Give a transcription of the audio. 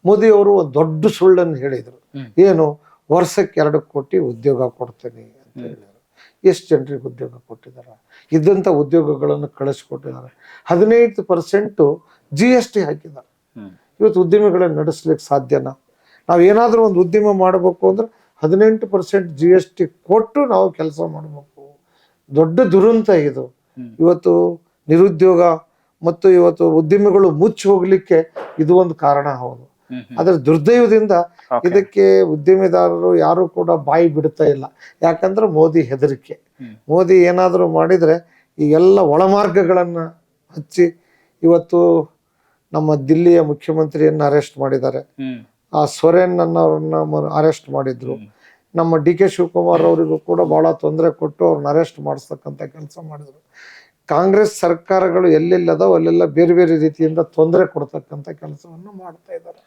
ಮೋದಿ ಅವರು ಒಂದು ದೊಡ್ಡ ಸುಳ್ಳನ್ನು ಹೇಳಿದರು. ಏನು, ವರ್ಷಕ್ಕೆ 2 ಕೋಟಿ ಉದ್ಯೋಗ ಕೊಡ್ತೀನಿ ಅಂತ ಹೇಳಿದರು. ಎಷ್ಟು ಜನರಿಗೆ ಉದ್ಯೋಗ ಕೊಟ್ಟಿದ್ದಾರೆ? ಇದ್ದಂಥ ಉದ್ಯೋಗಗಳನ್ನು ಕಳಿಸ್ಕೊಟ್ಟಿದ್ದಾರೆ. 15% GST ಹಾಕಿದ್ದಾರೆ. ಇವತ್ತು ಉದ್ಯಮಿಗಳನ್ನು ನಡೆಸ್ಲಿಕ್ಕೆ ಸಾಧ್ಯನಾ? ನಾವು ಏನಾದರೂ ಒಂದು ಉದ್ಯಮ ಮಾಡಬೇಕು ಅಂದ್ರೆ 18% GST ಕೊಟ್ಟು ನಾವು ಕೆಲಸ ಮಾಡಬೇಕು. ದೊಡ್ಡ ದುರಂತ ಇದು. ಇವತ್ತು ನಿರುದ್ಯೋಗ ಮತ್ತು ಇವತ್ತು ಉದ್ಯಮಿಗಳು ಮುಚ್ಚಿ ಹೋಗ್ಲಿಕ್ಕೆ ಇದು ಒಂದು ಕಾರಣ. ಹೌದು. ಆದ್ರೆ ದುರ್ದೈವದಿಂದ ಇದಕ್ಕೆ ಉದ್ಯಮಿದಾರರು ಯಾರು ಕೂಡ ಬಾಯಿ ಬಿಡ್ತಾ ಇಲ್ಲ. ಯಾಕಂದ್ರೆ ಮೋದಿ ಹೆದರಿಕೆ. ಮೋದಿ ಏನಾದರೂ ಮಾಡಿದ್ರೆ ಈ ಎಲ್ಲ ಒಳಮಾರ್ಗಗಳನ್ನ ಹಚ್ಚಿ ಇವತ್ತು ನಮ್ಮ ದಿಲ್ಲಿಯ ಮುಖ್ಯಮಂತ್ರಿಯನ್ನ ಅರೆಸ್ಟ್ ಮಾಡಿದ್ದಾರೆ. ಆ ಸೊರೇನ್ ಅನ್ನೋರನ್ನ ಅರೆಸ್ಟ್ ಮಾಡಿದ್ರು. ನಮ್ಮ DK ಶಿವಕುಮಾರ್ ಅವರಿಗೂ ಕೂಡ ಬಹಳ ತೊಂದರೆ ಕೊಟ್ಟು ಅವ್ರನ್ನ ಅರೆಸ್ಟ್ ಮಾಡಿಸ್ತಕ್ಕಂಥ ಕೆಲಸ ಮಾಡಿದ್ರು. ಕಾಂಗ್ರೆಸ್ ಸರ್ಕಾರಗಳು ಎಲ್ಲೆಲ್ಲದೋ ಅಲ್ಲೆಲ್ಲ ಬೇರೆ ಬೇರೆ ರೀತಿಯಿಂದ ತೊಂದರೆ ಕೊಡ್ತಕ್ಕಂಥ ಕೆಲಸವನ್ನು ಮಾಡ್ತಾ ಇದ್ದಾರೆ.